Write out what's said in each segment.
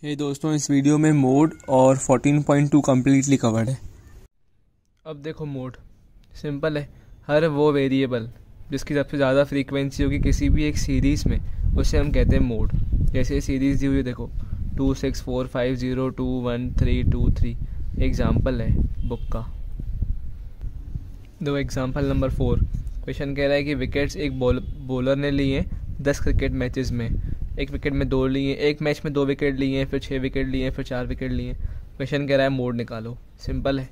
हे दोस्तों, इस वीडियो में मोड और 14.2 कम्प्लीटली कवर्ड है। अब देखो मोड सिंपल है। हर वो वेरिएबल जिसकी सबसे ज़्यादा फ्रीक्वेंसी होगी किसी भी एक सीरीज़ में उसे हम कहते हैं मोड। जैसे सीरीज़ दी हुई है देखो 2645021323 एग्ज़ाम्पल है बुक का। दो एग्ज़ाम्पल नंबर 4 क्वेश्चन कह रहा है कि विकेट्स एक बॉलर ने लिए 10 क्रिकेट मैचेस में। एक विकेट में 2 लिए, एक मैच में 2 विकेट लिए, फिर 6 विकेट लिए, फिर 4 विकेट लिए। क्वेश्चन कह रहा है मोड निकालो। सिंपल है,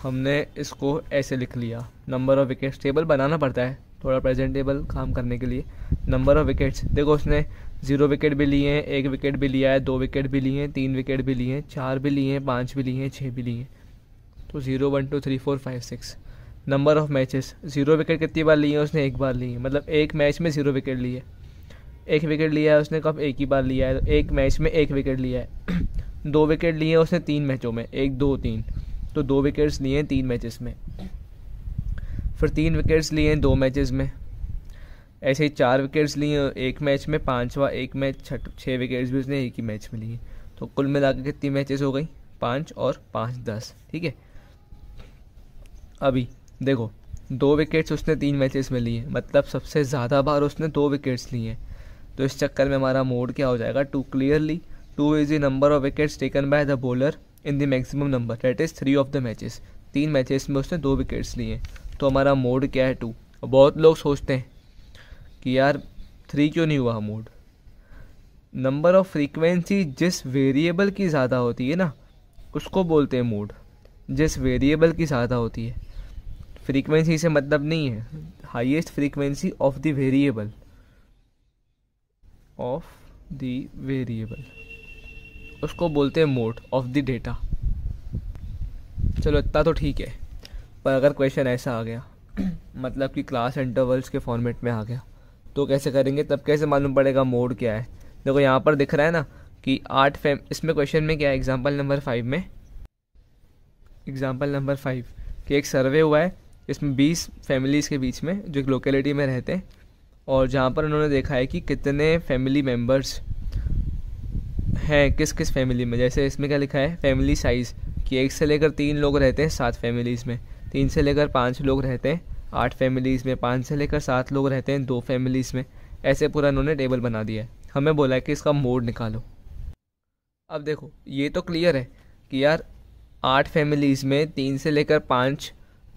हमने इसको ऐसे लिख लिया। नंबर ऑफ विकेट्स टेबल बनाना पड़ता है थोड़ा प्रेजेंटेबल काम करने के लिए। नंबर ऑफ विकेट्स देखो उसने 0 विकेट भी लिए हैं, 1 विकेट भी लिया है, 2 विकेट भी लिए हैं, 3 विकेट भी लिए हैं, 4 भी लिए हैं, 5 भी लिए हैं, 6 भी लिए हैं। तो 0 1 2 3 4 5 6। नंबर ऑफ मैचेस 0 विकेट कितनी बार लिए हैं उसने? एक बार लिए, मतलब एक मैच में 0 विकेट लिए। 1 विकेट लिया है उसने कब? एक ही बार लिया है, एक मैच में 1 विकेट लिया है। 2 विकेट लिए हैं उसने 3 मैचों में, 1 2 3, तो 2 विकेट्स लिए हैं 3 मैचेस में। फिर 3 विकेट्स लिए हैं 2 मैचेस में। ऐसे ही 4 विकेट्स लिए हैं एक मैच में, 5वां एक मैच, 6 विकेट्स भी उसने एक ही मैच में लिए। तो कुल मिला के कितनी मैचेस हो गई? 5 और 5 10। ठीक है, अभी देखो 2 विकेट्स उसने 3 मैचेस में लिए, मतलब सबसे ज़्यादा बार उसने 2 विकेट्स लिए हैं। तो इस चक्कर में हमारा मोड क्या हो जाएगा? 2 clearly 2 is the number of wickets taken by the bowler in the maximum number that is 3 of the matches. 3 matches में उसने 2 विकेट्स लिए, तो हमारा मोड क्या है? 2। बहुत लोग सोचते हैं कि यार 3 क्यों नहीं हुआ मोड। नंबर ऑफ फ्रीक्वेंसी जिस वेरिएबल की ज़्यादा होती है ना उसको बोलते हैं मोड। जिस वेरिएबल की ज़्यादा होती है, फ्रीक्वेंसी से मतलब नहीं है, highest frequency of the variable, उसको बोलते हैं मोड ऑफ द डेटा। चलो इतना तो ठीक है, पर अगर क्वेश्चन ऐसा आ गया मतलब कि क्लास इंटरवल्स के फॉर्मेट में आ गया, तो कैसे करेंगे? तब कैसे मालूम पड़ेगा मोड क्या है? देखो यहाँ पर दिख रहा है ना कि 8 इसमें क्वेश्चन में क्या है? एग्जाम्पल नंबर 5 कि एक सर्वे हुआ है इसमें 20 फैमिलीज़ के बीच में जो एक लोकेलिटी में रहते हैं, और जहाँ पर उन्होंने देखा है कि कितने फैमिली मेम्बर्स हैं किस किस फैमिली में। जैसे इसमें क्या लिखा है? फैमिली साइज़ कि 1 से लेकर 3 लोग रहते हैं 7 फैमिलीज़ में, 3 से लेकर 5 लोग रहते हैं 8 फैमिलीज़ में, 5 से लेकर 7 लोग रहते हैं 2 फैमिलीज़ में। ऐसे पूरा उन्होंने टेबल बना दिया है। हमें बोला है कि इसका मोड निकालो। अब देखो ये तो क्लियर है कि यार 8 फैमिलीज़ में 3 से लेकर 5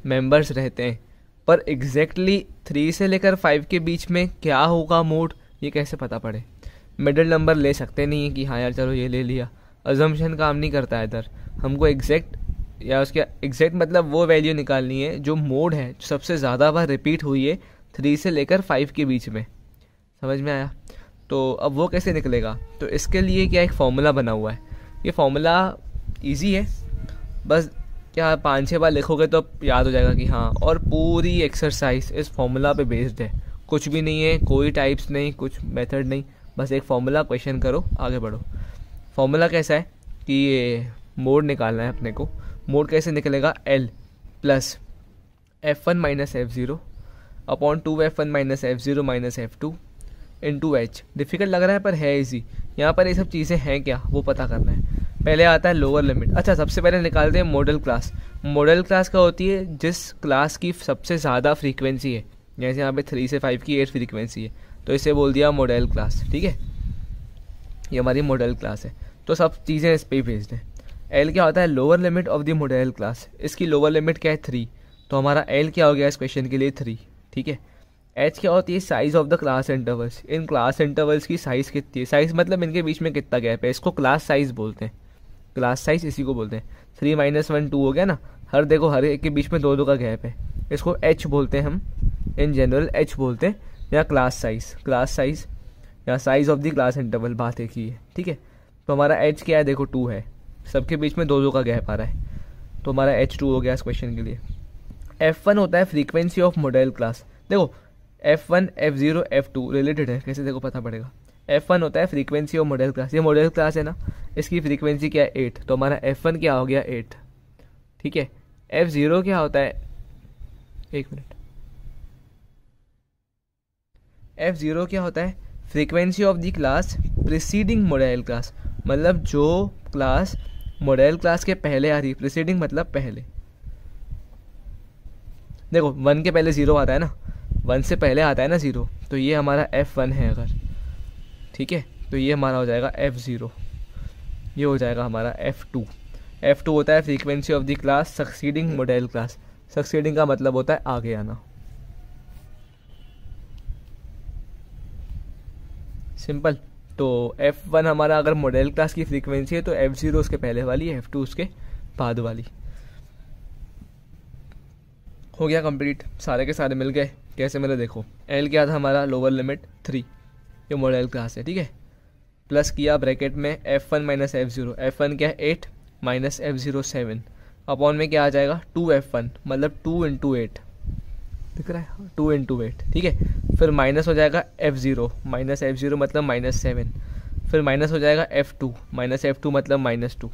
मेंबर्स रहते हैं, पर एग्जैक्टली 3 से लेकर 5 के बीच में क्या होगा मोड, ये कैसे पता पड़े? मिडिल नंबर ले सकते नहीं है कि हाँ यार चलो ये ले लिया। अजम्पशन काम नहीं करता है इधर। हमको एग्जैक्ट या उसके एग्जैक्ट मतलब वो वैल्यू निकालनी है जो मोड है, जो सबसे ज़्यादा बार रिपीट हुई है 3 से लेकर 5 के बीच में। समझ में आया? तो अब वो कैसे निकलेगा? तो इसके लिए क्या एक फॉर्मूला बना हुआ है। ये फॉर्मूला ईजी है, बस क्या 5-6 बार लिखोगे तो याद हो जाएगा कि हाँ। और पूरी एक्सरसाइज इस फॉर्मूला पे बेस्ड है, कुछ भी नहीं है, कोई टाइप्स नहीं, कुछ मेथड नहीं, बस एक फॉर्मूला क्वेश्चन करो आगे बढ़ो। फॉर्मूला कैसा है कि ये मोड निकालना है अपने को। मोड कैसे निकलेगा? L plus F1 minus F0 upon 2F1 minus F0 minus F2 into H। Difficult लग रहा है पर है इजी। यहाँ पर ये सब चीज़ें हैं क्या वो पता करना है। पहले आता है लोअर लिमिट। अच्छा, सबसे पहले निकालते हैं मॉडल क्लास। मॉडल क्लास क्या होती है? जिस क्लास की सबसे ज़्यादा फ्रीक्वेंसी है। जैसे यहाँ पे 3 से 5 की 8 फ्रीक्वेंसी है, तो इसे बोल दिया मॉडल क्लास। ठीक है, ये हमारी मॉडल क्लास है, तो सब चीज़ें इस पर बेस्ड हैं। एल क्या होता है? Lower limit of the modal class. इसकी लोअर लिमिट क्या है? 3, तो हमारा एल क्या हो गया इस क्वेश्चन के लिए? 3। ठीक है, एच क्या होती है? Size of the class intervals. In class intervals की साइज़ कितनी है? साइज़ मतलब इनके बीच में कितना गैप है, इसको क्लास साइज़ बोलते हैं। क्लास साइज इसी को बोलते हैं। 3 - 1 2 हो गया ना। देखो हर एक के बीच में 2 का गैप है, इसको एच बोलते हैं हम। इन जनरल एच बोलते हैं, या क्लास साइज या size of the class interval, बात एक ही है। ठीक है, तो हमारा एच क्या है? देखो 2 है, सबके बीच में 2 का गैप आ रहा है, तो हमारा H2 हो गया इस क्वेश्चन के लिए। F1 होता है फ्रीक्वेंसी ऑफ मॉडल क्लास। देखो F1 F0 F2 रिलेटेड है, कैसे देखो पता पड़ेगा। F1 होता है फ्रीक्वेंसी ऑफ मॉडल क्लास। ये मॉडल क्लास है ना, इसकी फ्रीक्वेंसी क्या है? 8, तो हमारा F1 क्या हो गया? 8। ठीक है, F0 क्या होता है? एक मिनट, F0 क्या होता है? Frequency of the class preceding model class, मतलब जो क्लास मॉडल क्लास के पहले आ रही है। प्रीसीडिंग मतलब पहले। देखो 1 के पहले 0 आता है ना, 1 से पहले आता है ना 0, तो ये हमारा F1 है अगर, ठीक है, तो ये हमारा हो जाएगा F0, ये हो जाएगा हमारा F2। F2 होता है frequency of the class succeeding model class. Succeeding का मतलब होता है आगे आना, सिंपल। तो F1 हमारा अगर मॉडल क्लास की फ्रीक्वेंसी है तो F0 उसके पहले वाली, F2 उसके बाद वाली। हो गया कंप्लीट, सारे के सारे मिल गए। कैसे मिले देखो, L क्या था हमारा, लोअर लिमिट 3, ये मॉडल क्लास है, ठीक है। प्लस किया ब्रैकेट में F1 माइनस F0, F1 क्या है 8 माइनस F0 7, अपॉन में क्या आ जाएगा 2F1, मतलब 2 इंटू 8, दिख रहा है 2 इंटू 8, ठीक है। फिर माइनस हो जाएगा F0, माइनस F0 मतलब माइनस 7, फिर माइनस हो जाएगा F2, माइनस F2 मतलब माइनस 2।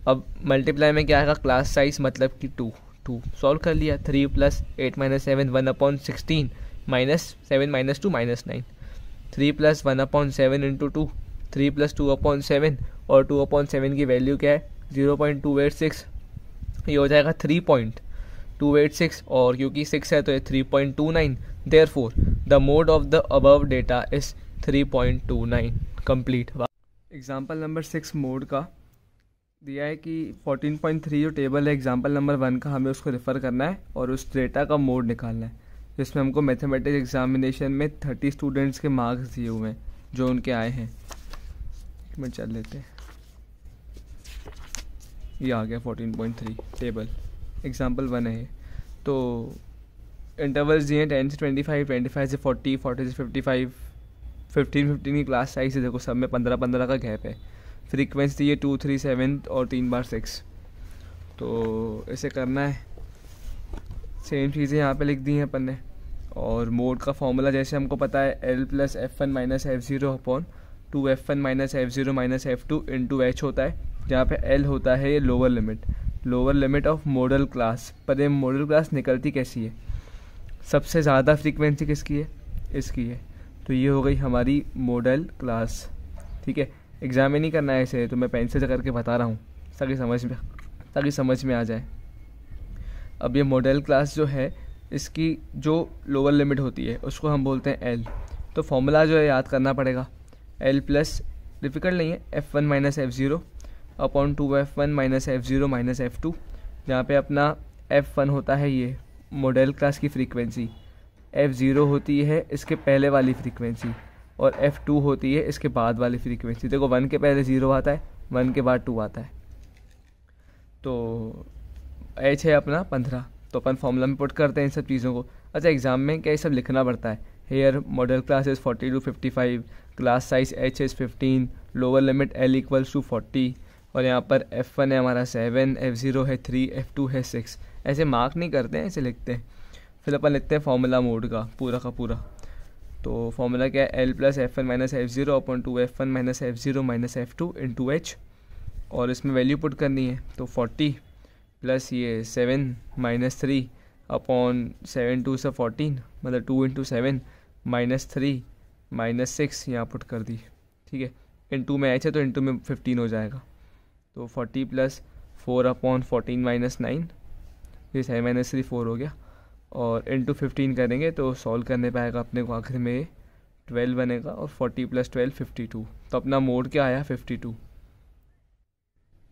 अब मल्टीप्लाई में क्या आएगा, क्लास साइज मतलब कि 2 सॉल्व कर लिया। 3 plus 8 minus 7 1/16 minus 7 minus 2 minus 9, 3 plus 1/7 into 2, 3 plus 2/7, और 2/7 की वैल्यू क्या है 0.286, ये हो जाएगा 3.286, और क्योंकि 6 है तो ये 3.29, therefore the mode of the above data is 3.29 complete. Example number 6 mode का दिया है कि 14.3 जो टेबल है एग्जाम्पल नंबर 1 का, हमें उसको रेफ़र करना है और उस डेटा का मोड निकालना है, जिसमें हमको मैथमेटिक्स एग्जामिनेशन में 30 स्टूडेंट्स के मार्क्स दिए हुए हैं जो उनके आए हैं। एक मिनट चल लेते हैं, ये आ गया 14.3 टेबल, एग्जाम्पल 1 है ये। तो इंटरवल्स दिए हैं 10 से 25, 25 से 40, 40 से 55, 15 की क्लास साइज है, देखो सब में 15 का गैप है। फ्रीक्वेंसी ये 2, 3, 7 और 3 बार 6। तो इसे करना है, सेम चीज़ें यहाँ पे लिख दी हैं अपन ने। और मोड का फॉर्मूला जैसे हमको पता है L plus F1 minus F0 upon 2F1 minus F0 minus F2 into H होता है, जहाँ पे L होता है ये lower limit of modal class. पर ये मॉडल क्लास निकलती कैसी है, सबसे ज़्यादा फ्रीक्वेंसी किसकी है, इसकी है, तो ये हो गई हमारी मॉडल क्लास, ठीक है। एग्जाम में नहीं करना है इसे, तो मैं पेन से करके बता रहा हूँ ताकि समझ में आ जाए। अब ये मॉडल क्लास जो है, इसकी जो लोअर लिमिट होती है उसको हम बोलते हैं L। तो फॉर्मूला जो है याद करना पड़ेगा, L प्लस डिफ़िकल्ट नहीं है, F1 minus F0 upon 2F1 minus F0 minus F2, जहाँ पे अपना F1 होता है ये मॉडल क्लास की फ्रीक्वेंसी, F0 होती है इसके पहले वाली फ्रीक्वेंसी, और F2 होती है इसके बाद वाली फ्रीक्वेंसी। देखो 1 के पहले 0 आता है, 1 के बाद 2 आता है, तो H है अपना 15, तो अपन फॉर्मूला में पुट करते हैं इन सब चीज़ों को। अच्छा, एग्जाम में क्या ये सब लिखना पड़ता है, here modal class is 40 to 55, class size H is 15, lower limit L equals to 40, और यहाँ पर F1 है हमारा 7, F0 है 3, F2 है 6। ऐसे मार्क नहीं करते हैं, ऐसे लिखते हैं। फिर अपन लिखते हैं फॉर्मूला मोड का पूरा। तो फॉर्मूला क्या है, L plus F1 minus F0 upon 2F1 minus F0 minus F2 into H, और इसमें वैल्यू पुट करनी है। तो 40 प्लस ये 7 माइनस 3 अपॉन 7 2 से 14, मतलब 2 इंटू 7 माइनस 3 माइनस 6 यहाँ पुट कर दी, ठीक है। इंटू में H है तो इंटू में 15 हो जाएगा, तो 40 प्लस 4 अपॉन 14 माइनस 9, ये 7 माइनस 3 4 हो गया, और इंटू 15 करेंगे तो सॉल्व करने पे आएगा अपने को आखिर में 12 बनेगा, और 40 प्लस 12 52। तो अपना मोड क्या आया 52।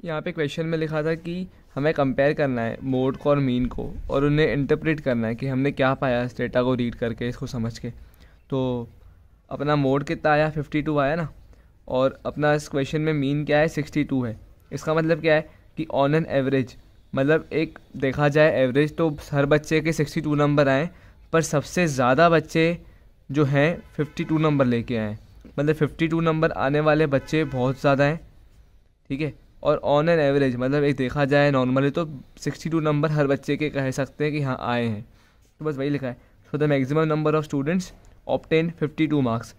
यहाँ पे क्वेश्चन में लिखा था कि हमें कंपेयर करना है मोड को और मीन को, और उन्हें इंटरप्रेट करना है कि हमने क्या पाया इस डेटा को रीड करके, इसको समझ के। तो अपना मोड कितना आया 52 आया ना, और अपना इस क्वेश्चन में मीन क्या है 62 है। इसका मतलब क्या है कि ऑन एन एवरेज, मतलब एक देखा जाए एवरेज तो हर बच्चे के 62 नंबर आए, पर सबसे ज़्यादा बच्चे जो हैं 52 नंबर लेके आए, मतलब 52 नंबर आने वाले बच्चे बहुत ज़्यादा हैं, ठीक है। और ऑन एन एवरेज मतलब एक देखा जाए नॉर्मली तो 62 नंबर हर बच्चे के कह सकते हैं कि हाँ आए हैं, तो बस वही लिखा है। So the maximum number of students obtain 52 marks,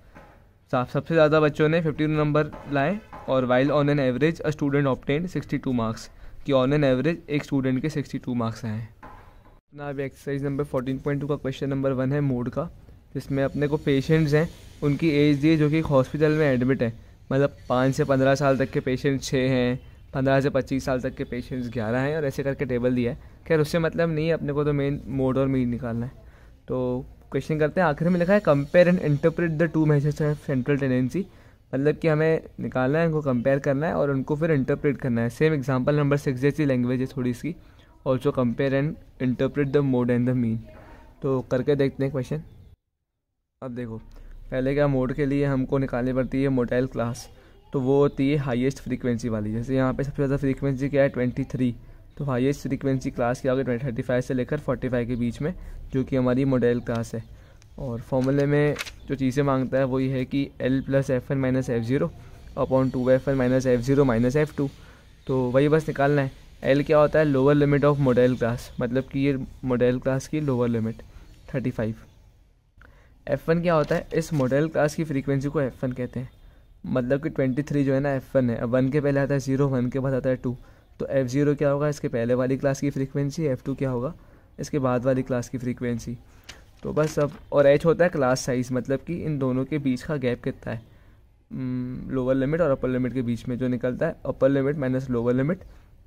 सबसे ज़्यादा बच्चों ने 52 नंबर लाए, और while on an average a student obtain 62 marks, कि ऑन एन एवरेज एक स्टूडेंट के 62 मार्क्स आए हैं। अपना अभी एक्सरसाइज नंबर 14.2 का क्वेश्चन नंबर 1 है मोड का, जिसमें अपने को पेशेंट्स हैं, उनकी एज दी है जो कि एक हॉस्पिटल में एडमिट है, मतलब 5 से 15 साल तक के पेशेंट्स 6 हैं, 15 से 25 साल तक के पेशेंट्स 11 हैं, और ऐसे करके टेबल दिया है। खैर उससे मतलब नहीं है, अपने को तो मेन मोड और मीन निकालना है। तो क्वेश्चन करते हैं, आखिर में लिखा है compare and interpret the two measures of central tendency, मतलब कि हमें निकालना है, उनको कंपेयर करना है और उनको फिर इंटरप्रेट करना है। सेम एग्जांपल नंबर 6 जैसी लैंग्वेज है थोड़ी सी, also compare and interpret the mode and the mean. तो करके देखते हैं क्वेश्चन। अब देखो, पहले क्या, मोड के लिए हमको निकालनी पड़ती है मोडाइल क्लास, तो वो होती है हाईएस्ट फ्रीक्वेंसी वाली। जैसे यहाँ पे सबसे ज़्यादा फ्रीक्वेंसी क्या है 23, तो हाईएस्ट फ्रीक्वेंसी क्लास क्या होगी 35 से लेकर 45 के बीच में, जो कि हमारी मोडाइल क्लास है। और फॉर्मूले में जो चीज़ें मांगता है वही है कि L + F1 - F0 upon 2F1 - F0 - F2। तो वही बस निकालना है। L क्या होता है, lower limit of modal class, मतलब कि ये मोडाइल क्लास की लोअर लिमिट 35। F1 क्या होता है, इस मोडाइल क्लास की फ्रीक्वेंसी को F1 कहते हैं, मतलब कि 23 जो है ना F1 है। अब 1 के पहले आता है 0, 1 के बाद आता है 2, तो F0 क्या होगा, इसके पहले वाली क्लास की फ्रीक्वेंसी, F2 क्या होगा, इसके बाद वाली क्लास की फ्रीक्वेंसी। तो बस अब, और H होता है क्लास साइज़, मतलब कि इन दोनों के बीच का गैप कितना है, लोअर लिमिट और अपर लिमिट के बीच में जो निकलता है, upper limit minus lower limit.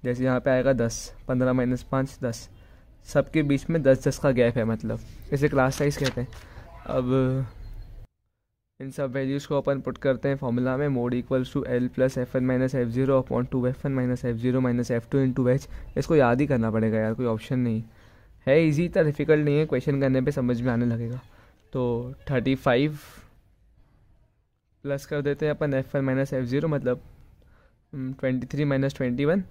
जैसे यहाँ पे आएगा 10, 15 - 5 10, सबके बीच में 10-10 का गैप है, मतलब इसे क्लास साइज़ कहते हैं। अब इन सब वैल्यूज़ को अपन पुट करते हैं फॉर्मूला में, mode equals to L + F1 - F0 upon 2F1 - F0 - F2 into H। इसको याद ही करना पड़ेगा यार, कोई ऑप्शन नहीं है, इजी था, डिफ़िकल्ट नहीं है, क्वेश्चन करने पे समझ में आने लगेगा। तो 35 प्लस कर देते हैं अपन F1 - F0, मतलब 23 - 21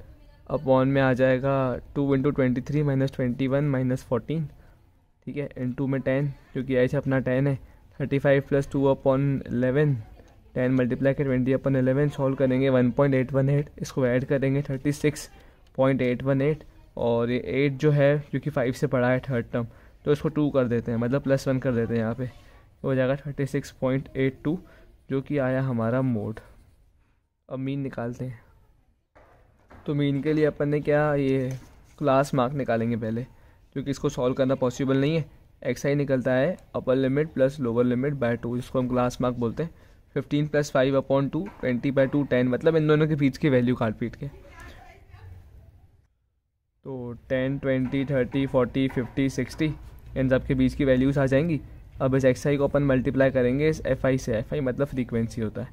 अपॉन में आ जाएगा 2 × 23 - 21 - 14, ठीक है, इंटू में 10, क्योंकि H अपना 10 है। 35 + 2 अपॉन 11, 10 मल्टीप्लाई के 20/11, सॉल्व करेंगे 1.818, इसको ऐड करेंगे 36.818, और ये 8 जो है क्योंकि 5 से बड़ा है थर्ड टर्म, तो इसको 2 कर देते हैं, मतलब +1 कर देते हैं, यहाँ पे हो जाएगा 36.82, जो कि आया हमारा मोड। अब मीन निकालते हैं। तो मीन के लिए अपन ने क्या, ये क्लास मार्क निकालेंगे पहले, क्योंकि इसको सॉल्व करना पॉसिबल नहीं है। XI निकलता है upper limit plus lower limit by 2, जिसको हम क्लास मार्क बोलते हैं। 15 + 5 अपॉन 2, 20/2 10, मतलब इन दोनों के बीच की वैल्यू काट पीट के। तो 10, 20, 30, 40, 50, 60 इन सब के बीच की वैल्यूज़ आ जाएंगी। अब इस XI को अपन मल्टीप्लाई करेंगे इस FI से, FI मतलब फ्रीक्वेंसी होता है।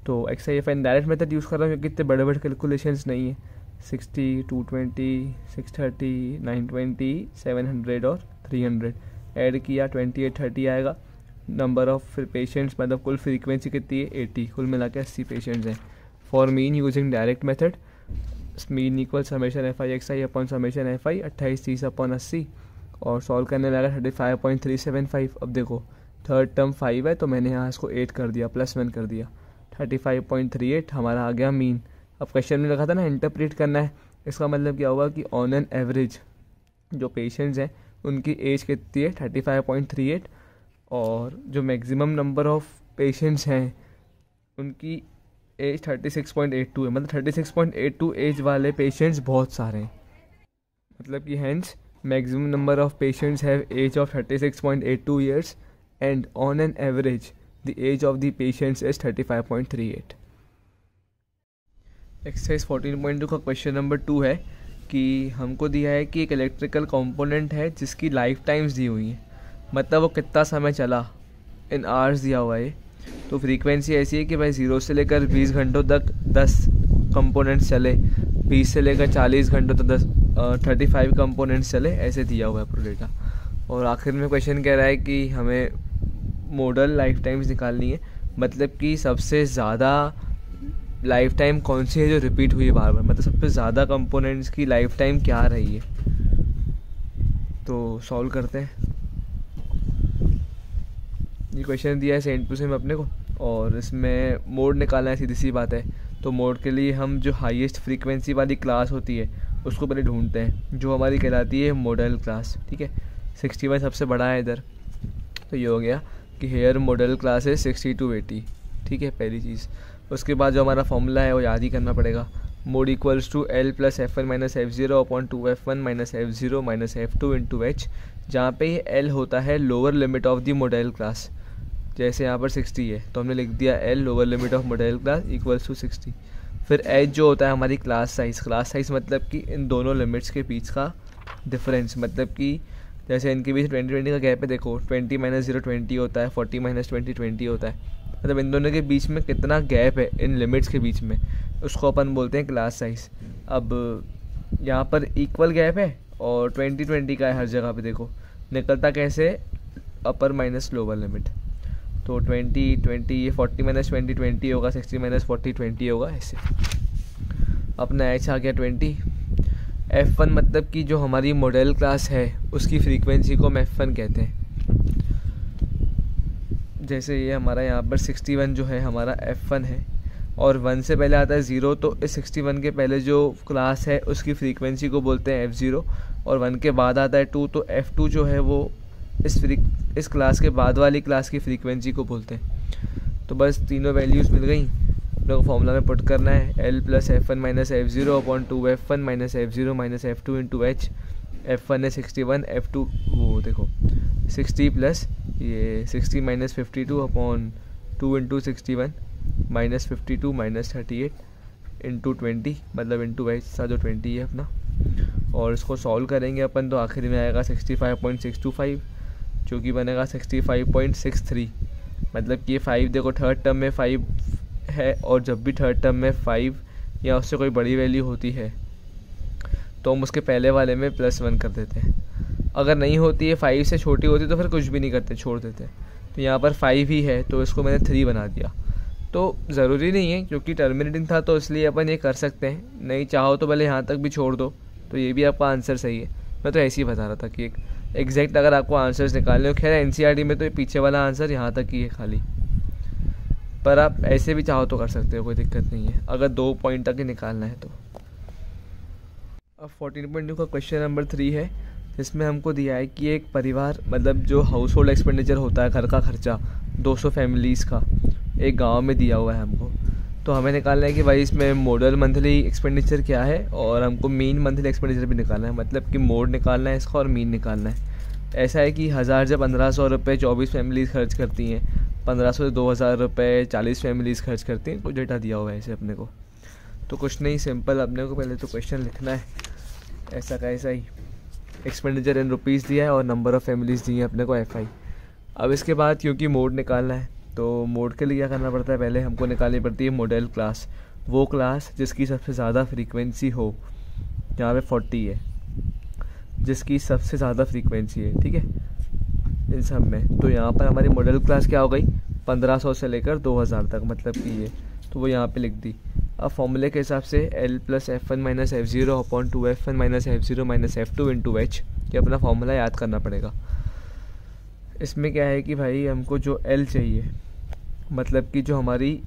तो XI FI direct method use कर रहा हूँ क्योंकि इतने बड़े बड़े कैलकुलेशंस नहीं है। 60, 220, 630, 920, 700 और 300 ऐड किया 2830 आएगा। नंबर ऑफ पेशेंट्स मतलब कुल फ्रीक्वेंसी कितनी है 80, कुल मिला के 80 पेशेंट्स हैं। For mean using direct method, mean equal summation FI XI upon summation FI 28 30 upon 80, और सॉल्व करने लगा 35.375। अब देखो थर्ड टर्म 5 है, तो मैंने यहाँ इसको 8 कर दिया, +1 कर दिया, 35.38 हमारा आ गया मीन। अब क्वेश्चन में लिखा था ना इंटरप्रेट करना है, इसका मतलब क्या होगा कि ऑन एन एवरेज जो पेशेंट्स हैं उनकी एज कितनी है 35.38, और जो मैक्सिमम नंबर ऑफ पेशेंट्स हैं उनकी एज 36.82 है, मतलब 36.82 एज वाले पेशेंट्स बहुत सारे हैं, मतलब कि hence maximum number of patients have age of 36.82 years and on an average the age of the patients is 35.38। Exercise 14.2 का क्वेश्चन नंबर 2 है कि हमको दिया है कि एक इलेक्ट्रिकल कंपोनेंट है जिसकी लाइफ टाइम्स दी हुई है, मतलब वो कितना समय चला इन आवर्स दिया हुआ है। तो फ्रीक्वेंसी ऐसी है कि भाई 0 से लेकर 20 घंटों तक 10 कंपोनेंट्स चले, 20 से लेकर 40 घंटों तक 35 कंपोनेंट्स चले, ऐसे दिया हुआ है पूरा डेटा। और आखिर में क्वेश्चन कह रहा है कि हमें मॉडल लाइफ टाइम्स निकालनी है, मतलब कि सबसे ज़्यादा लाइफ टाइम कौन सी है जो रिपीट हुई है बार बार, मतलब सबसे ज़्यादा कंपोनेंट्स की लाइफ टाइम क्या रही है। तो सॉल्व करते हैं। ये क्वेश्चन दिया है सेम टू सेम अपने को, और इसमें मोड निकालना है, सीधी सी बात है। तो मोड के लिए हम जो हाईएस्ट फ्रीक्वेंसी वाली क्लास होती है उसको पहले ढूंढते हैं, जो हमारी कहलाती है मॉडल क्लास, ठीक है। 61 सबसे बड़ा है इधर, तो ये हो गया कि हेयर मॉडल क्लास है 60 to 80, ठीक है, पहली चीज़। उसके बाद जो हमारा फॉर्मूला है वो याद ही करना पड़ेगा, mode equals to L + F1 - F0 upon 2F1 - F0 - F2 into H, जहाँ पे ये L होता है lower limit of the modal class, जैसे यहाँ पर 60 है तो हमने लिख दिया L lower limit of modal class equals to 60। फिर एच जो होता है हमारी क्लास साइज़ मतलब कि इन दोनों लिमिट्स के बीच का डिफरेंस, मतलब कि जैसे इनके बीच 20 का गैप है, देखो 20 - 0 20 होता है, 40 - 20 20 होता है, मतलब इन दोनों के बीच में कितना गैप है इन लिमिट्स के बीच में, उसको अपन बोलते हैं क्लास साइज़। अब यहाँ पर इक्वल गैप है और 20 का है हर जगह पे, देखो निकलता कैसे, अपर माइनस लोअर लिमिट, तो 20 ये 40 - 20 20 होगा, 60 - 40 20 होगा, ऐसे। अपना एच आ गया 20। F1 मतलब कि जो हमारी मॉडल क्लास है उसकी फ्रीक्वेंसी को हम F1 कहते हैं। जैसे ये हमारा यहाँ पर 61 जो है हमारा F1 है और 1 से पहले आता है 0, तो इस 61 के पहले जो क्लास है उसकी फ्रीक्वेंसी को बोलते हैं F0, और 1 के बाद आता है 2, तो F2 जो है वो इस क्लास के बाद वाली क्लास की फ्रीक्वेंसी को बोलते हैं। तो बस तीनों वैल्यूज़ मिल गई, अपने को फॉर्मूला में पुट करना है L + F1 - F0 upon 2F1 - F0 - F2 into H। F1 है 61, F2 वो देखो 60 प्लस ये 60 - 52 अपॉन 2 इंटू 61 - 52 - 38 इंटू 20, मतलब इंटू H सा जो 20 है अपना, और इसको सॉल्व करेंगे अपन तो आखिरी में आएगा 65.625 जो कि बनेगा 65.63। मतलब कि ये 5 देखो थर्ड टर्म में 5 है, और जब भी थर्ड टर्म में 5 या उससे कोई बड़ी वैल्यू होती है तो हम उसके पहले वाले में +1 कर देते हैं। अगर नहीं होती है 5 से छोटी होती तो फिर कुछ भी नहीं करते, छोड़ देते हैं। तो यहाँ पर 5 ही है तो इसको मैंने 3 बना दिया। तो ज़रूरी नहीं है, क्योंकि टर्मिनेटिंग था तो इसलिए अपन ये कर सकते हैं, नहीं चाहो तो भले यहाँ तक भी छोड़ दो, तो ये भी आपका आंसर सही है। मैं तो ऐसे ही बता रहा था कि एक एग्जैक्ट अगर आपको आंसर्स निकालने हो, खैर NCERT में तो ये पीछे वाला आंसर यहाँ तक ही है खाली, पर आप ऐसे भी चाहो तो कर सकते हो, कोई दिक्कत नहीं है अगर 2 पॉइंट तक ही निकालना है तो। अब 14.2 का क्वेश्चन नंबर 3 है, जिसमें हमको दिया है कि एक परिवार, मतलब जो हाउस होल्ड एक्सपेंडिचर होता है, घर का खर्चा 200 फैमिलीज़ का एक गांव में दिया हुआ है हमको। तो हमें निकालना है कि भाई इसमें मॉडल मंथली एक्सपेंडिचर क्या है, और हमको मीन मंथली एक्सपेंडिचर भी निकालना है, मतलब कि मोड निकालना है इसका और मीन निकालना है। ऐसा है कि 1000 से 1500 रुपये 24 फैमिलीज़ खर्च करती हैं, 1500 से 2000 रुपये 40 फैमिलीज़ खर्च करती हैं, कुछ डेटा दिया हुआ है ऐसे अपने को। तो कुछ नहीं, सिंपल अपने को पहले तो क्वेश्चन लिखना है ऐसा का ऐसा ही, एक्सपेंडिचर इन रुपीज़ दिया है और नंबर ऑफ़ फैमिलीज़ दी है अपने को FI। अब इसके बाद क्योंकि मोड निकालना है तो मोड के लिए क्या करना पड़ता है, पहले हमको निकालनी पड़ती है मॉडल क्लास, वो क्लास जिसकी सबसे ज़्यादा फ्रीक्वेंसी हो, यहाँ पे 40 है जिसकी सबसे ज़्यादा फ्रीक्वेंसी है, ठीक है इन सब में। तो यहाँ पर हमारी मॉडल क्लास क्या हो गई, 1500 से लेकर 2000 तक, मतलब कि ये तो वो यहाँ पे लिख दी। अब फॉर्मूले के हिसाब से L + F1 - F0 upon 2F1 - F0 - F2 into H, ये अपना फॉर्मूला याद करना पड़ेगा। इसमें क्या है कि भाई हमको जो L चाहिए, मतलब कि जो हमारी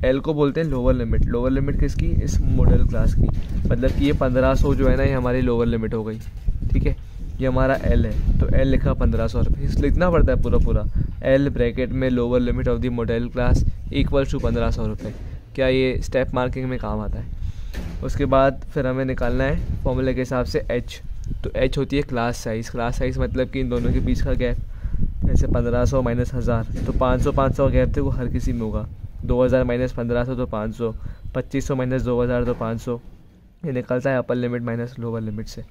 L को बोलते हैं लोअर लिमिट किसकी, इस मॉडल क्लास की, मतलब कि ये 1500 जो है ना ये हमारी लोअर लिमिट हो गई, ठीक है। ये हमारा L है तो L लिखा 1500 रुपये, लिखना पड़ता है पूरा L ब्रैकेट में lower limit of the modal class equals to 1500 रुपये। क्या ये स्टेप मार्किंग में काम आता है। उसके बाद फिर हमें निकालना है फॉर्मूले के हिसाब से H। तो H होती है क्लास साइज़ मतलब कि इन दोनों के बीच का गैप, जैसे 1500 - 1000 तो 500 का गैप थे वो हर किसी में होगा, 2000 - 1500 तो 500, 2500 - 2000 तो 500, ये निकलता है upper limit minus lower limit से।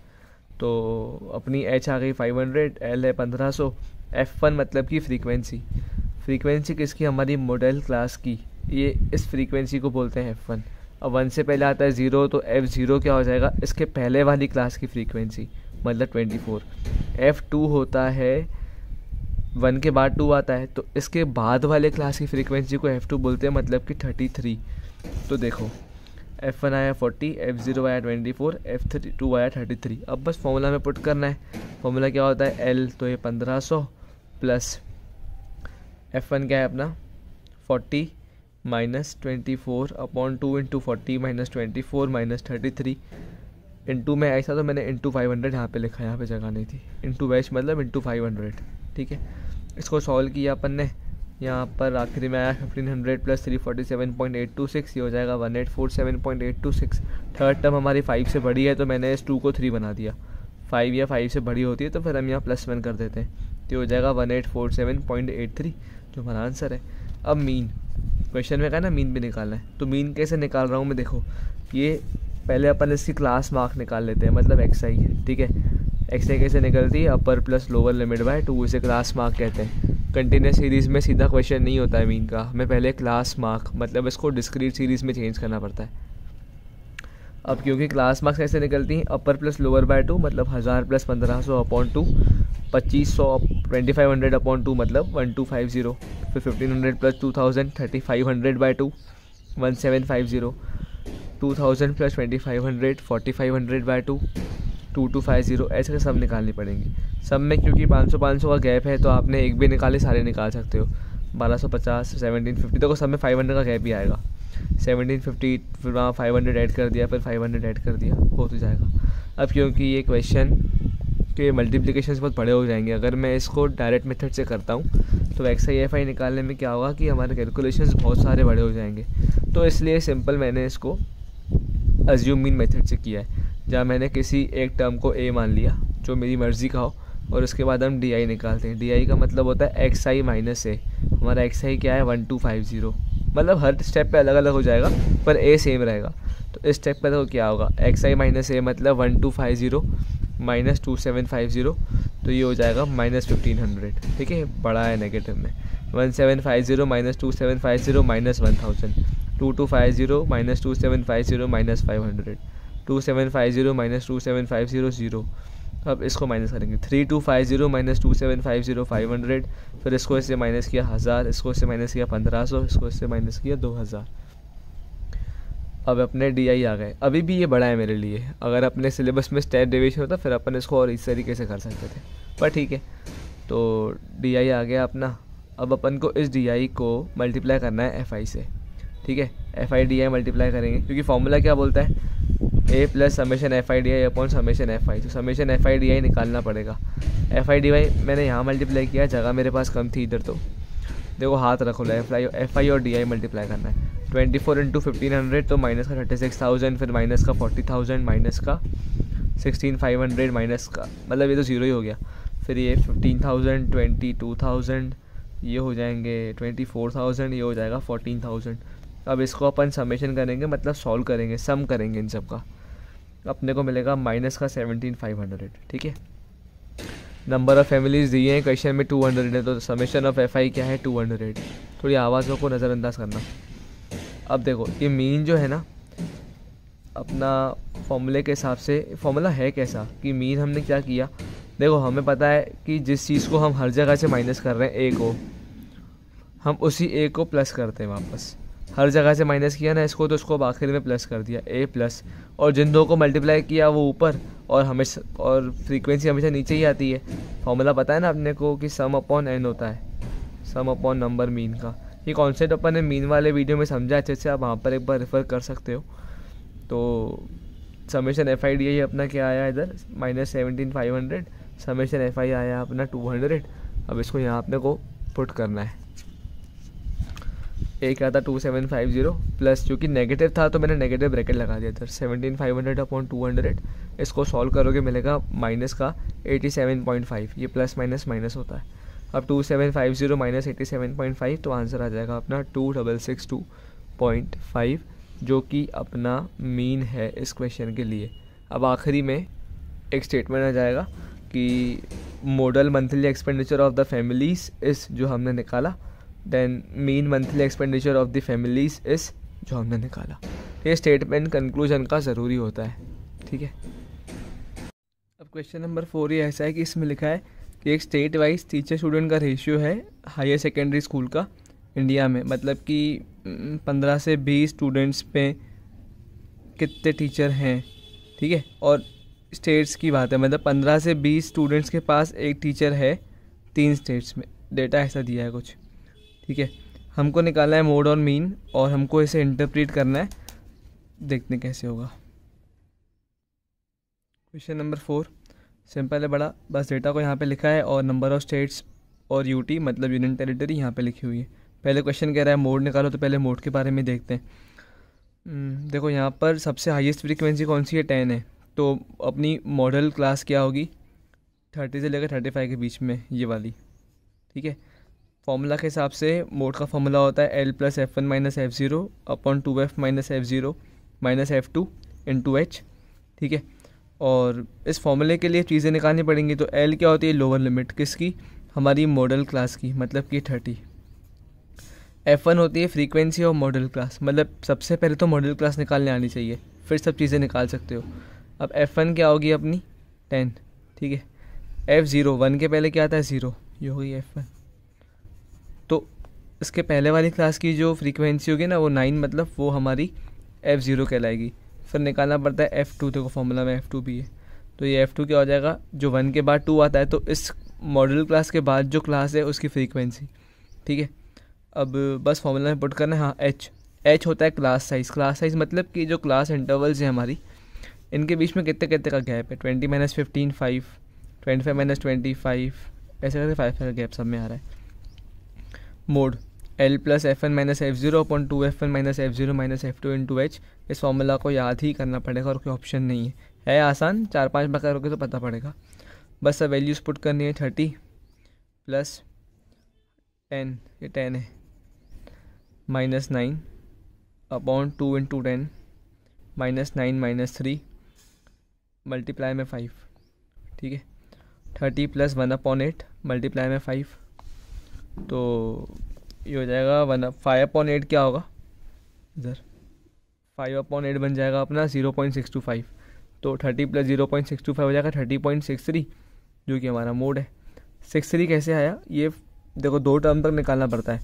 तो अपनी H आ गई 500, L है 1500, F1 मतलब कि फ्रीक्वेंसी किसकी, हमारी मॉडल क्लास की, ये इस फ्रीक्वेंसी को बोलते हैं F1। अब 1 से पहले आता है 0 तो F0 क्या हो जाएगा, इसके पहले वाली क्लास की फ्रीक्वेंसी मतलब 24। F2 होता है 1 के बाद 2 आता है तो इसके बाद वाले क्लास की फ्रीक्वेंसी को F2 बोलते हैं, मतलब कि 33। तो देखो F1 आया 40, F0 आया 24, F2 आया 33। अब बस फॉर्मूला में पुट करना है। फॉर्मूला क्या होता है, L तो ये 1500 प्लस F1 क्या है अपना 40 minus 24 upon 2 into 40 minus 24 minus 33 into में ऐसा, तो मैंने इंटू 500 यहाँ पे लिखा, यहाँ पे जगह नहीं थी, इंटू H मतलब इंटू 500, ठीक है। इसको सॉल्व किया अपन ने, यहाँ पर आखिरी में आया 1500 प्लस 347.826, ये हो जाएगा 1847.826। थर्ड टर्म हमारी 5 से बड़ी है तो मैंने इस 2 को 3 बना दिया, 5 या 5 से बड़ी होती है तो फिर हम यहाँ +1 कर देते हैं, तो हो जाएगा 1847.83, जो हमारा आंसर है। अब मीन, क्वेश्चन में कहा ना मीन भी निकालना है, तो मीन कैसे निकाल रहा हूँ मैं, देखो ये पहले अपन इसकी क्लास मार्क निकाल लेते हैं, मतलब एक्स आई, ठीक है। एक्स आई कैसे निकलती है, upper plus lower limit by 2, इसे क्लास मार्क कहते हैं। कंटिन्यूस सीरीज़ में सीधा क्वेश्चन नहीं होता है मीन का, हमें पहले क्लास मार्क मतलब इसको डिस्क्रीट सीरीज़ में चेंज करना पड़ता है। अब क्योंकि क्लास मार्क्स कैसे निकलती हैं, अपर प्लस लोअर बाय 2 मतलब 1000 प्लस 1500 अपॉन 2, 2500 2500 अपॉन 2 मतलब 1250, फिर 1500 प्लस 2000 3500 बाय 2 1750, 2000 प्लस 2500 4500 बाय 2 2250, ऐसे सब निकालनी पड़ेंगी। सब में क्योंकि 500 का गैप है तो आपने एक भी निकाले सारे निकाल सकते हो। 1250 1750, तो सब में 500 का गैप ही आएगा। 1750 फिर वहाँ 500 ऐड कर दिया, फिर 500 ऐड कर दिया, हो तो जाएगा। अब क्योंकि ये क्वेश्चन के मल्टीप्लिकेशंस बहुत बड़े हो जाएंगे, अगर मैं इसको डायरेक्ट मेथड से करता हूँ तो एक्स आई एफ आई निकालने में क्या होगा कि हमारे कैलकुलेशंस बहुत सारे बड़े हो जाएंगे। तो इसलिए सिंपल मैंने इसको अज्यूम मीन मेथड से किया है, जहाँ मैंने किसी एक टर्म को ए मान लिया जो मेरी मर्ज़ी का हो, और उसके बाद हम डी आई निकालते हैं। डी आई का मतलब होता है एक्स आई माइनस ए। हमारा एक्स आई क्या है 1250, मतलब हर स्टेप पे अलग अलग हो जाएगा पर ए सेम रहेगा। तो इस स्टेप पे तो क्या होगा, एक्स आई माइनस ए मतलब 1250 माइनस 2750, तो ये हो जाएगा माइनस 1500, ठीक है, बड़ा है नेगेटिव में। 1750 minus 2750 minus 1000, 2250 minus 2750 minus 500, 2750 minus 2750 0। अब इसको माइनस करेंगे, 3250 माइनस 2750 500, फिर इसको इससे माइनस किया 1000, इसको इससे माइनस किया 1500, इसको इससे माइनस किया 2000। अब अपने डी आई आ गए। अभी भी ये बड़ा है मेरे लिए, अगर अपने सिलेबस में स्टेप डेविएशन होता फिर अपन इसको और इस तरीके से कर सकते थे, पर ठीक है। तो डी आई आ गया अपना। अब अपन को इस डी आई को मल्टीप्लाई करना है एफ आई से, ठीक है। F i d i multiply करेंगे क्योंकि फॉर्मूला क्या बोलता है, a plus summation f i d i upon summation f i, तो summation f i d i निकालना पड़ेगा। एफ आई डी आई मैंने यहाँ मल्टीप्लाई किया, जगह मेरे पास कम थी इधर, तो देखो हाथ रखो, एफ आई और डी आई मल्टीप्लाई करना है। 24 इंटू 1500 तो माइनस का 36,000, फिर माइनस का 40,000, माइनस का 16,500, माइनस का मतलब ये तो ज़ीरो ही हो गया। फिर ये 15,000 22,000 ये हो जाएंगे 24,000, ये हो जाएगा 14,000। अब इसको अपन समेशन करेंगे, मतलब सॉल्व करेंगे, सम करेंगे इन सब का, अपने को मिलेगा माइनस का 17,500, ठीक है। नंबर ऑफ़ फैमिलीज़ दिए हैं क्वेश्चन में 200 है, तो समेशन ऑफ एफ आई क्या है 200। थोड़ी आवाज़ों को नज़रअंदाज करना। अब देखो ये मीन जो है ना, अपना फॉर्मूले के हिसाब से फॉर्मूला है कैसा कि मीन हमने क्या किया, देखो हमें पता है कि जिस चीज़ को हम हर जगह से माइनस कर रहे हैं ए को, हम उसी ए को प्लस करते हैं वापस। हर जगह से माइनस किया ना इसको, तो उसको अब आखिर में प्लस कर दिया ए प्लस, और जिन दो को मल्टीप्लाई किया वो ऊपर, और हमेशा और फ्रीक्वेंसी हमेशा नीचे ही आती है। फॉर्मूला पता है ना अपने को कि सम अपॉन एन होता है, सम अपॉन नंबर मीन का। ये कॉन्सेप्ट अपन ने मीन वाले वीडियो में समझा अच्छे से, आप वहाँ पर एक बार रेफ़र कर सकते हो। तो summation f i d i अपना क्या आया इधर माइनस 17,500, समेशन एफ आई आया अपना 200। अब इसको यहाँ अपने को पुट करना है। ए क्या था 2750 प्लस, क्योंकि नेगेटिव था तो मैंने नेगेटिव ब्रैकेट लगा दिया इधर, 17,500 अपॉन 200। इसको सॉल्व करोगे मिलेगा माइनस का 87.5, ये प्लस माइनस माइनस होता है। अब 2750 माइनस 87.5, तो आंसर आ जाएगा अपना 2662.5, जो कि अपना मीन है इस क्वेश्चन के लिए। अब आखिरी में एक स्टेटमेंट आ जाएगा कि modal monthly expenditure of the families is, जो हमने निकाला, then mean monthly expenditure of the families is, जो हमने निकाला। ये स्टेटमेंट कंक्लूजन का ज़रूरी होता है, ठीक है। अब क्वेश्चन नंबर 4 ये ऐसा है कि इसमें लिखा है कि एक स्टेट वाइज टीचर स्टूडेंट का रेशियो है हायर सेकेंडरी स्कूल का इंडिया में, मतलब कि 15 से 20 स्टूडेंट्स पे कितने टीचर हैं, ठीक है। और स्टेट्स की बात है, मतलब 15 से 20 स्टूडेंट्स के पास एक टीचर है 3 स्टेट्स में, डेटा ऐसा दिया है कुछ, ठीक है। हमको निकालना है मोड और मीन, और हमको इसे इंटरप्रेट करना है, देखते हैं कैसे होगा। क्वेश्चन नंबर 4 सिंपल है बड़ा, बस डेटा को यहाँ पे लिखा है और नंबर ऑफ स्टेट्स और यूटी मतलब यूनियन टेरिटरी यहाँ पे लिखी हुई है। पहले क्वेश्चन कह रहा है मोड निकालो, तो पहले मोड के बारे में देखते हैं। देखो यहाँ पर सबसे हाईएस्ट फ्रीक्वेंसी कौन सी है 10 है, तो अपनी मॉडल क्लास क्या होगी 30 से लेकर 35 के बीच में, ये वाली, ठीक है। फॉर्मूला के हिसाब से मोड का फॉर्मूला होता है L plus F1 minus F0 upon 2F minus F0 minus F2 into H, ठीक है। और इस फॉर्मूले के लिए चीज़ें निकालनी पड़ेंगी। तो L क्या होती है, लोअर लिमिट किसकी, हमारी मॉडल क्लास की, मतलब कि 30। F1 होती है फ्रीक्वेंसी ऑफ मॉडल क्लास, मतलब सबसे पहले तो मॉडल क्लास निकालने आनी चाहिए, फिर सब चीज़ें निकाल सकते हो। अब F1 क्या होगी अपनी 10, ठीक है। F0 1 के पहले क्या आता है 0, ये होगी F1। तो इसके पहले वाली क्लास की जो फ्रीक्वेंसी होगी ना वो 9, मतलब वो हमारी F0 कहलाएगी। फिर निकालना पड़ता है F2, देखो फॉर्मूला में F2 भी है, तो ये F2 क्या हो जाएगा, जो 1 के बाद 2 आता है, तो इस मॉडल क्लास के बाद जो क्लास है उसकी फ्रीक्वेंसी, ठीक है। अब बस फॉर्मूला में पुट करना है। हाँ, H होता है क्लास साइज़। क्लास साइज़ मतलब कि जो क्लास इंटरवल्स हैं हमारी, इनके बीच में कितने कितने का गैप है, 20 माइनस 15 5, 25 माइनस 25, ऐसे करके 5 का गैप सब में आ रहा है। Mode L plus F1 minus F0 upon 2F1 minus F0 minus F2 into H। इस फॉर्मूला को याद ही करना पड़ेगा और कोई ऑप्शन नहीं है आसान, 4-5 बार करोगे तो पता पड़ेगा। बस सब वैल्यूज़ पुट करनी है। 30 प्लस 10, ये 10 है, minus 9 upon 2 into 10 minus 9 minus 3 multiply में 5, ठीक है। 30 प्लस 1 अपॉन 8 मल्टीप्लाई में 5, तो ये हो जाएगा 5 अपॉन 8 क्या होगा इधर, 5 अपॉन 8 बन जाएगा अपना 0.625। तो 30 प्लस 0.625 हो जाएगा 30.63, जो कि हमारा मोड है। 63 कैसे आया, ये देखो 2 टर्म तक निकालना पड़ता है।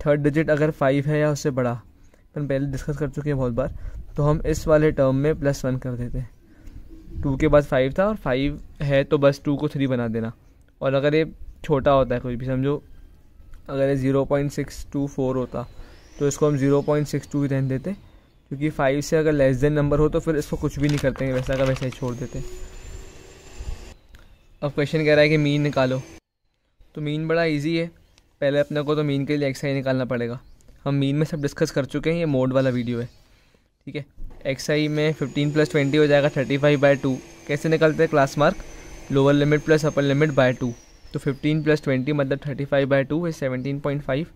थर्ड डिजिट अगर 5 है या उससे बड़ा, अपन पहले डिस्कस कर चुके हैं बहुत बार, तो हम इस वाले टर्म में +1 कर देते हैं। 2 के बाद 5 था और 5 है तो बस 2 को 3 बना देना। और अगर ये छोटा होता है कोई भी, समझो अगर ये 0.624 होता तो इसको हम 0.62 ही रहने देते, क्योंकि 5 से अगर लेस देन नंबर हो तो फिर इसको कुछ भी नहीं करते हैं, वैसा का वैसा ही छोड़ देते। अब क्वेश्चन कह रहा है कि मीन निकालो। तो मीन बड़ा इजी है, पहले अपने को तो मीन के लिए XI निकालना पड़ेगा। हम मीन में सब डिस्कस कर चुके हैं, ये मोड वाला वीडियो है, ठीक है। XI में 15 प्लस 20 हो जाएगा 35/2। कैसे निकलते हैं, class mark lower limit plus upper limit by 2। तो 15 प्लस 20 मतलब 35/2 है 17.5,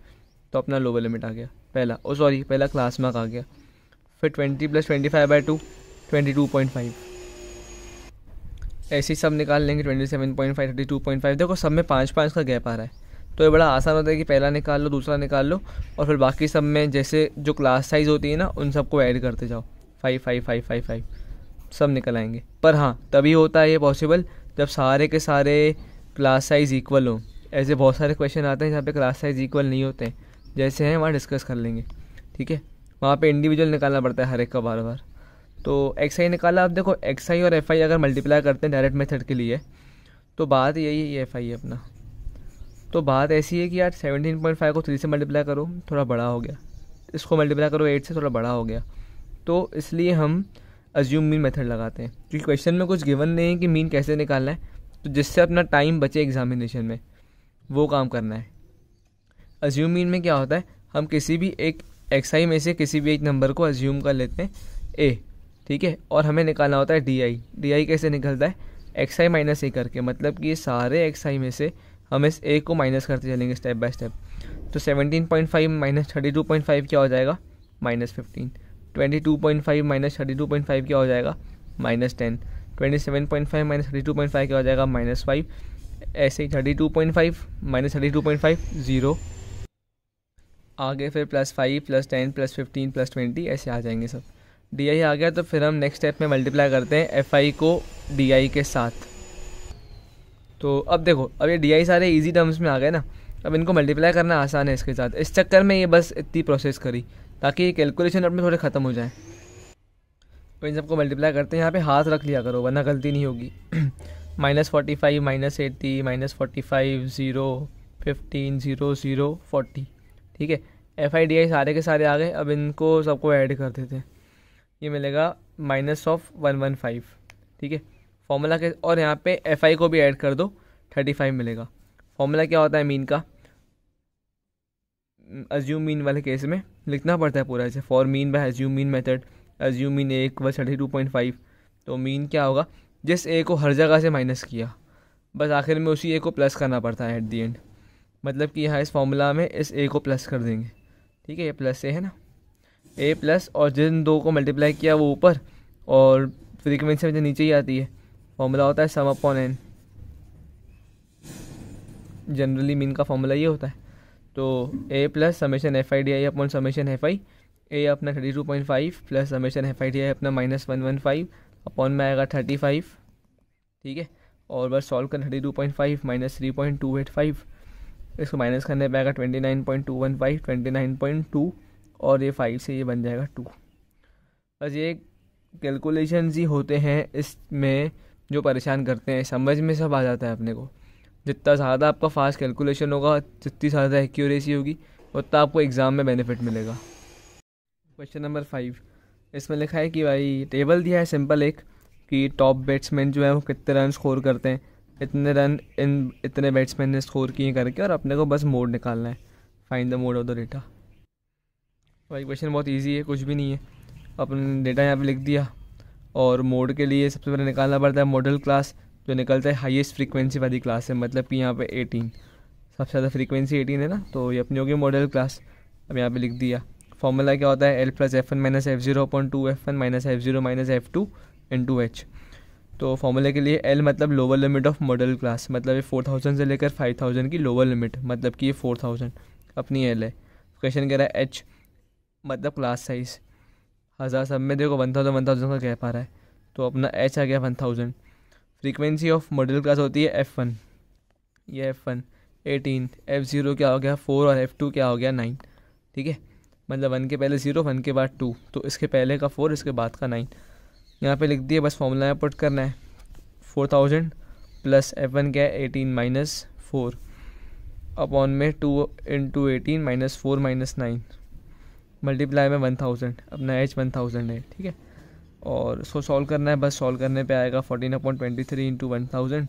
तो अपना लोअर लिमिट आ गया पहला, पहला क्लास मार्क आ गया। फिर 20 प्लस 25/2 22.5, ऐसे ही सब निकाल लेंगे। 27.5 32.5, देखो सब में 5-5 का गैप आ रहा है, तो ये बड़ा आसान होता है कि पहला निकाल लो, दूसरा निकाल लो, और फिर बाकी सब में जैसे जो क्लास साइज़ होती है ना उन सबको ऐड करते जाओ, 5 5 5 5 5 सब निकल आएंगे। पर हाँ, तभी होता है ये पॉसिबल जब सारे के सारे क्लास साइज़ इक्वल हो। ऐसे बहुत सारे क्वेश्चन आते हैं जहाँ पे क्लास साइज़ इक्वल नहीं होते हैं, जैसे हैं वहाँ डिस्कस कर लेंगे, ठीक है। वहाँ पे इंडिविजुअल निकालना पड़ता है हर एक का बार बार। तो XI निकाला। अब देखो XI और FI अगर मल्टीप्लाई करते हैं डायरेक्ट मेथड के लिए, तो बात यही है, ये FI है अपना। तो बात ऐसी है कि यार 17.5 को 3 से मल्टीप्लाई करो, थोड़ा बड़ा हो गया, इसको मल्टीप्लाई करो 8 से, थोड़ा बड़ा हो गया। तो इसलिए हम अज्यूम मीन मेथड लगाते हैं, क्योंकि क्वेश्चन में कुछ गिवन नहीं है कि मीन कैसे निकालना है, तो जिससे अपना टाइम बचे एग्जामिनेशन में वो काम करना है। अज्यूम मीन में क्या होता है, हम किसी भी एक XI में से किसी भी एक नंबर को अज्यूम कर लेते हैं A, ठीक है, और हमें निकालना होता है DI कैसे निकलता है, XI माइनस A करके, मतलब कि ये सारे XI में से हम इस A को माइनस करते चलेंगे स्टेप बाय स्टेप। तो 17.5 माइनस 32.5 क्या हो जाएगा, -15। 22.5 माइनस 32.5 क्या हो जाएगा, -10। 27.5 माइनस 32.5 क्या हो जाएगा, -5। ऐसे ही 32.5 माइनस 32.5 0, आगे फिर +5 +10 +15 +20 ऐसे आ जाएंगे सब। DI आ गया तो फिर हम नेक्स्ट स्टेप में मल्टीप्लाई करते हैं FI को DI के साथ। तो अब देखो, अब ये DI सारे इजी टर्म्स में आ गए ना, अब इनको मल्टीप्लाई करना आसान है इसके साथ। इस चक्कर में ये बस इतनी प्रोसेस करी ताकि ये कैलकुलेशन अपने थोड़े ख़त्म हो जाए। तो इन सबको मल्टीप्लाई करते हैं, यहाँ पे हाथ रख लिया करो वरना गलती नहीं होगी। -45 -80 -45 0 15 0 0 40, ठीक है। FI DI सारे के सारे आ गए। अब इनको सबको ऐड कर देते हैं, ये मिलेगा -115, ठीक है। फॉर्मूला के, और यहाँ पे FI को भी ऐड कर दो, 35 मिलेगा। फॉर्मूला क्या होता है मीन का, अज्यूम मीन वाले केस में लिखना पड़ता है पूरा ऐसे, for mean by assume mean method, assume mean A = 32.5। तो मीन क्या होगा, जिस A को हर जगह से माइनस किया, बस आखिर में उसी A को प्लस करना पड़ता है एट दी एंड। मतलब कि यहाँ इस फॉर्मूला में इस ए को प्लस कर देंगे, ठीक है, ये प्लस ए है ना, ए प्लस, और जिन दो को मल्टीप्लाई किया वो ऊपर और फ्रीक्वेंसी में नीचे ही आती है। फॉर्मूला होता है sum upon n, generally mean का फॉर्मूला ये होता है। तो a plus summation f i d i upon summation f i, a अपना 32.5 plus summation f i d i अपना -115 अपॉन में आएगा 35, ठीक है, और बस सॉल्व कर 32.5 माइनस 3.285, इसको माइनस करने पे आएगा 29.215, 29.2, और ये 5 से ये बन जाएगा 2। बस ये कैलकुलेशंस ही होते हैं इसमें जो परेशान करते हैं, समझ में सब आ जाता है अपने को। जितना ज़्यादा आपका फास्ट कैलकुलेशन होगा, जितनी ज़्यादा एक्यूरेसी होगी, उतना आपको एग्ज़ाम में बेनिफिट मिलेगा। क्वेश्चन नंबर 5, इसमें लिखा है कि भाई टेबल दिया है सिंपल एक, कि टॉप बैट्समैन जो है वो कितने रन स्कोर करते हैं, इतने रन इन इतने बैट्समैन ने स्कोर किए करके, और अपने को बस मोड निकालना है, find the mode of the data. भाई क्वेश्चन बहुत इजी है, कुछ भी नहीं है, अपन डेटा यहाँ पे लिख दिया, और मोड के लिए सबसे पहले निकालना पड़ता है मॉडल क्लास, जो निकलता है हाईएस्ट फ्रीक्वेंसी वाली क्लास है, मतलब कि यहाँ पे 18 सबसे ज़्यादा फ्रीक्वेंसी 18 है ना, तो ये अपनी होगी मॉडल क्लास। अब यहाँ पे लिख दिया, फॉर्मूला क्या होता है, L plus F1 minus F0 upon 2F1 minus F0 minus F2 into H। तो फॉर्मूले के लिए L मतलब lower limit of modal class, मतलब ये 4000 से लेकर 5000 की लोअर लिमिट, मतलब कि ये 4000 अपनी L है। क्वेश्चन कह रहा है H मतलब क्लास साइज, 1000 सब में देखो 1000 का गैप आ रहा है, तो अपना H आ गया 1000। फ्रीक्वेंसी ऑफ मॉडल क्लास होती है F1, ये F1 18, F0 क्या हो गया 4, और F2 क्या हो गया 9, ठीक है, मतलब 1 के पहले 0, 1 के बाद 2, तो इसके पहले का 4, इसके बाद का 9। यहाँ पे लिख दिए, बस फॉर्मूला में पुट करना है, 4000 प्लस F1 क्या है 18 माइनस 4 अपॉन में 2 इंटू 18 माइनस 4 माइनस 9 मल्टीप्लाई में 1000, अपना H 1000 है, ठीक है, और इसको सॉल्व करना है, बस सॉल्व करने पे आएगा 14/23 इंटू 1000,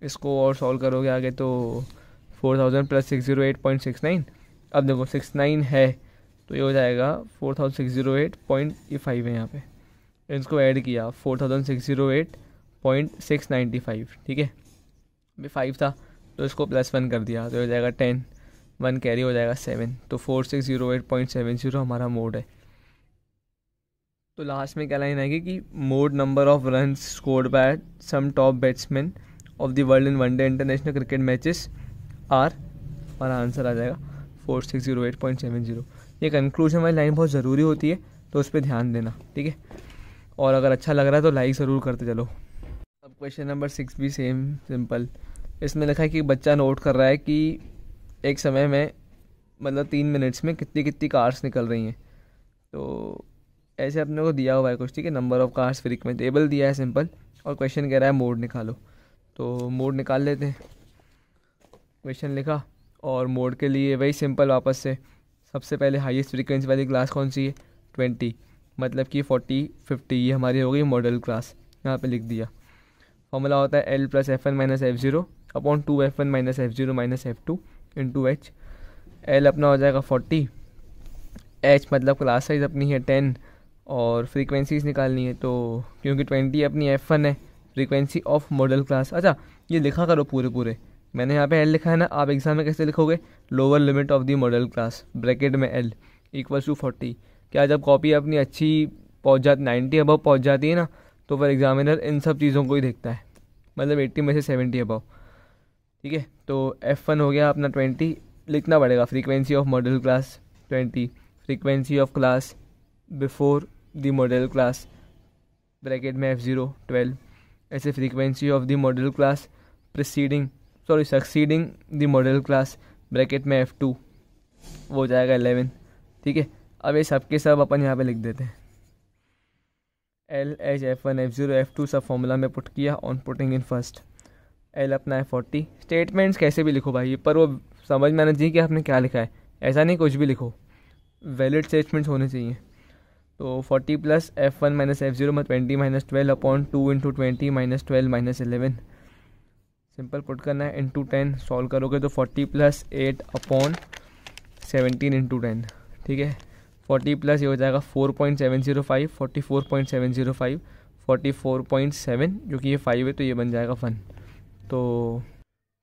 इसको और सॉल्व करोगे आगे तो 4000 प्लस 608.69, अब देखो 69 है तो ये हो जाएगा 4608.5 है यहाँ पे, इसको ऐड किया 4608.695, ठीक है, अभी 5 था तो इसको +1 कर दिया तो हो जाएगा 10, 1 कैरी हो जाएगा 7, तो 4608.70 हमारा मोड है। तो लास्ट में क्या लाइन आएगी कि mode number of run scored by some top batsman of the world in one day international cricket matches are, हमारा आंसर आ जाएगा 4608.70। ये कंक्लूजन वाली लाइन बहुत ज़रूरी होती है, तो उस पर ध्यान देना, ठीक है, और अगर अच्छा लग रहा है तो लाइक ज़रूर करते चलो। अब क्वेश्चन नंबर 6 भी सेम सिंपल, इसमें लिखा है कि बच्चा नोट कर रहा है कि एक समय में मतलब 3 मिनट्स में कितनी कितनी कार्स निकल रही हैं, तो ऐसे अपने को दिया हुआ है कुछ, ठीक है, number of cars frequent table दिया है सिंपल, और क्वेश्चन कह रहा है मोड निकालो, तो मोड निकाल लेते हैं। क्वेश्चन लिखा और मोड के लिए वही सिंपल, वापस से सबसे पहले हाईएस्ट फ्रीक्वेंसी वाली क्लास कौन सी है 20, मतलब कि 40 50 ये हमारी हो गई मॉडल क्लास, यहाँ पे लिख दिया। फॉर्मूला होता है L plus F1 minus F0 upon 2F1 minus F0 minus F2 into H। L अपना हो जाएगा 40, H मतलब क्लास साइज अपनी है 10, और फ्रीक्वेंसीज निकालनी है, तो क्योंकि 20 अपनी F1 है, फ्रीक्वेंसी ऑफ मॉडल क्लास। अच्छा ये लिखा करो पूरे, मैंने यहाँ पे L लिखा है ना, आप एग्जाम में कैसे लिखोगे, lower limit of the modal class bracket में L इक्वल्स टू 40। क्या जब कॉपी अपनी अच्छी पहुँच जाती 90 अबव पहुँच जाती है ना, तो फिर एग्जामिनर इन सब चीज़ों को ही देखता है, मतलब 80 में से 70 अबव, ठीक है। तो F1 हो गया अपना 20, लिखना पड़ेगा frequency of modal class 20, frequency of class before the modal class bracket में F0 12, ऐसे frequency of the modal class succeeding the modal class bracket में F2 वो हो जाएगा 11, ठीक है। अब ये सब के सब अपन यहाँ पे लिख देते हैं, L H F1 F0 F2 सब फॉर्मूला में पुट किया, on putting in first L अपना है 40। स्टेटमेंट्स कैसे भी लिखो भाई, पर वो समझ में आना चाहिए कि आपने क्या लिखा है, ऐसा नहीं कुछ भी लिखो, वैलिड स्टेटमेंट्स होने चाहिए। तो 40 प्लस F1 माइनस F0 में 20 minus 12 upon 2 into 20 minus 12 minus 11, simple put करना है, इंटू 10 सॉल्व करोगे तो 40 प्लस 8 अपॉन 17 इंटू 10, ठीक है। 40 प्लस ये हो जाएगा 4.705, 44.705, 44.7 जो कि ये 5 है तो ये बन जाएगा 1। तो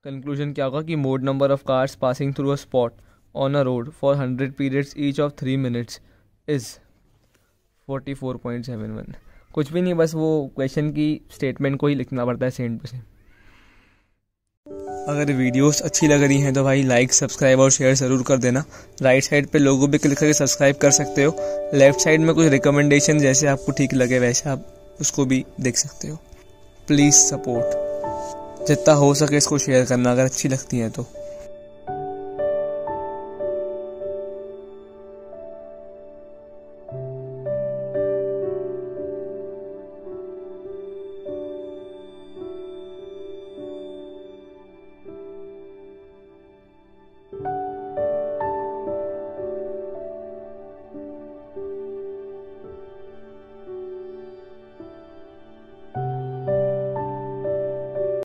कंक्लूजन क्या होगा कि mode number of cars passing through a spot on a road for 100 periods each of 3 minutes is 44.71। कुछ भी नहीं, बस वो क्वेश्चन की स्टेटमेंट को ही लिखना पड़ता है सेंड पे से। अगर वीडियोस अच्छी लग रही हैं तो भाई लाइक, सब्सक्राइब और शेयर ज़रूर कर देना। राइट साइड पे लोगो पे क्लिक करके सब्सक्राइब कर सकते हो। लेफ्ट साइड में कुछ रिकमेंडेशन जैसे आपको ठीक लगे वैसे आप उसको भी देख सकते हो। प्लीज़ सपोर्ट, जितना हो सके इसको शेयर करना अगर अच्छी लगती हैं तो।